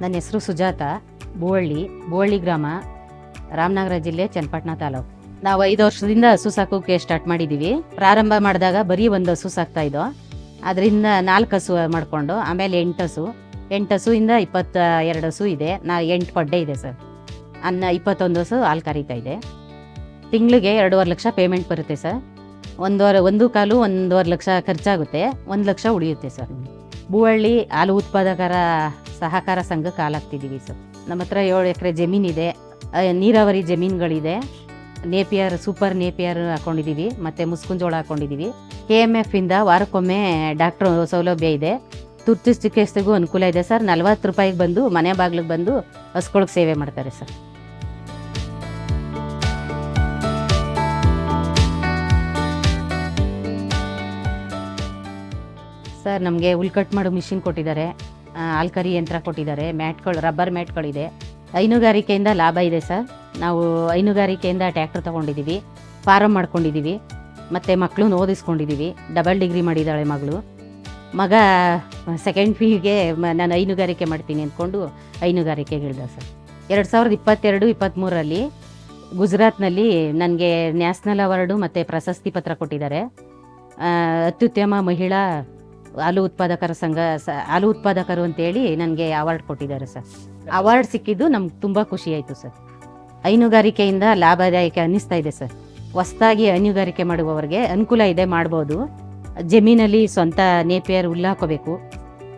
ನನ್ನ ಹೆಸರು ಸುಜಾತ. ಬೂವಳ್ಳಿ ಗ್ರಾಮ, ರಾಮನಗರ ಜಿಲ್ಲೆ, ಚನ್ನಪಟ್ಟಣ ತಾಲೂಕು. ನಾವು 5 ವರ್ಷದಿಂದ ಹಸು ಸಾಕೋಕೆ ಸ್ಟಾರ್ಟ್ ಮಾಡಿದ್ದೀವಿ. ಪ್ರಾರಂಭ ಮಾಡಿದಾಗ ಬರೀ ಒಂದು ಹಸು ಸಾಕ್ತಾ ಇದ್ದೋ. ಅದರಿಂದ 4 ಹಸು ಮಾಡಿಕೊಂಡು ಆಮೇಲೆ 8 ಹಸು, 8 ಹಸುವಿಂದ 22 ಹಸು ಇದೆ. 8 ಪಡ್ಡೆ ಇದೆ ಸರ್. 21 ಹಸು ಹಾಲು ಕರೀತಾ ಇದೆ. ತಿಂಗಳಿಗೆ 2.5 ಲಕ್ಷ ಪೇಮೆಂಟ್ ಬರುತ್ತೆ ಸರ್. 1.25 ಲಕ್ಷ ಖರ್ಚಾಗುತ್ತೆ, 1 ಲಕ್ಷ ಉಳಿಯುತ್ತೆ ಸರ್. ಬೂವಳ್ಳಿ ಹಾಲು ಉತ್ಪಾದಕರ ಸಹಕಾರ ಸಂಘಕ್ಕೆ ಹಾಲು ಹಾಕ್ತಿದ್ದೀವಿ ಸರ್. ನಮ್ಮ ಹತ್ರ 7 ಎಕರೆ ಜಮೀನಿದೆ, ನೀರಾವರಿ ಜಮೀನುಗಳಿದೆ. ಸೂಪರ್ ನೇಪಿಯರ್ ಹಾಕೊಂಡಿದ್ದೀವಿ, ಮತ್ತು ಮುಸ್ಕುಂಜೋಳ ಹಾಕೊಂಡಿದ್ದೀವಿ. KMF ಇಂದ ವಾರಕ್ಕೊಮ್ಮೆ ಡಾಕ್ಟ್ರು ಸೌಲಭ್ಯ ಇದೆ. ತುರ್ತು ಚಿಕಿತ್ಸೆಗೂ ಅನುಕೂಲ ಇದೆ ಸರ್. 40 ರೂಪಾಯಿಗೆ ಬಂದು ಮನೆ ಬಾಗಿಲಿಗೆ ಬಂದು ಹಸುಗಳಿಗೆ ಸೇವೆ ಮಾಡ್ತಾರೆ ಸರ್. ಸರ್, ನಮಗೆ ಹುಲ್ ಕಟ್ ಮಾಡೋ ಮಿಷಿನ್ ಕೊಟ್ಟಿದ್ದಾರೆ, ಆಲ್ಕರಿ ಯಂತ್ರ ಕೊಟ್ಟಿದ್ದಾರೆ, ರಬ್ಬರ್ ಮ್ಯಾಟ್ಗಳಿದೆ. ಹೈನುಗಾರಿಕೆಯಿಂದ ಲಾಭ ಇದೆ ಸರ್. ನಾವು ಹೈನುಗಾರಿಕೆಯಿಂದ ಟ್ಯಾಕ್ಟರ್ ತೊಗೊಂಡಿದ್ದೀವಿ, ಫಾರಮ್ ಮಾಡ್ಕೊಂಡಿದ್ದೀವಿ, ಮತ್ತು ಮಕ್ಕಳು ಓದಿಸ್ಕೊಂಡಿದ್ದೀವಿ. ಡಬಲ್ ಡಿಗ್ರಿ ಮಾಡಿದ್ದಾಳೆ ಮಗಳು. ಮಗ ಸೆಕೆಂಡ್ PUಗೆ ನಾನು ಹೈನುಗಾರಿಕೆ ಮಾಡ್ತೀನಿ ಅಂದ್ಕೊಂಡು ಹೈನುಗಾರಿಕೆಗೆ ಇಳಿದ ಸರ್. 2022-23ರಲ್ಲಿ ಗುಜರಾತ್ನಲ್ಲಿ ನನಗೆ ನ್ಯಾಷನಲ್ ಅವಾರ್ಡು ಮತ್ತು ಪ್ರಶಸ್ತಿ ಪತ್ರ ಕೊಟ್ಟಿದ್ದಾರೆ. ಅತ್ಯುತ್ತಮ ಮಹಿಳಾ ಹಾಲು ಉತ್ಪಾದಕರು ಅಂತೇಳಿ ನನಗೆ ಅವಾರ್ಡ್ ಕೊಟ್ಟಿದ್ದಾರೆ ಸರ್. ಅವಾರ್ಡ್ ಸಿಕ್ಕಿದ್ದು ನಮ್ಗೆ ತುಂಬ ಖುಷಿ ಆಯಿತು ಸರ್. ಹೈನುಗಾರಿಕೆಯಿಂದ ಲಾಭದಾಯಕ ಅನ್ನಿಸ್ತಾ ಇದೆ ಸರ್. ಹೊಸ್ದಾಗಿ ಹೈನುಗಾರಿಕೆ ಮಾಡುವವರಿಗೆ ಅನುಕೂಲ ಇದೆ, ಮಾಡ್ಬೋದು. ಜಮೀನಲ್ಲಿ ಸ್ವಂತ ನೇಪಿಯರ್ ಹುಲ್ಲು ಹಾಕೋಬೇಕು,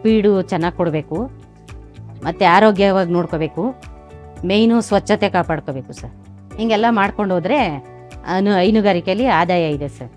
ಫೀಡು ಚೆನ್ನಾಗಿ ಕೊಡಬೇಕು, ಮತ್ತು ಆರೋಗ್ಯವಾಗಿ ನೋಡ್ಕೋಬೇಕು, ಮೇಯ್ನು ಸ್ವಚ್ಛತೆ ಕಾಪಾಡ್ಕೋಬೇಕು ಸರ್. ಹೀಗೆಲ್ಲ ಮಾಡ್ಕೊಂಡು ಹೋದರೆ ಹೈನುಗಾರಿಕೆಯಲ್ಲಿ ಆದಾಯ ಇದೆ ಸರ್.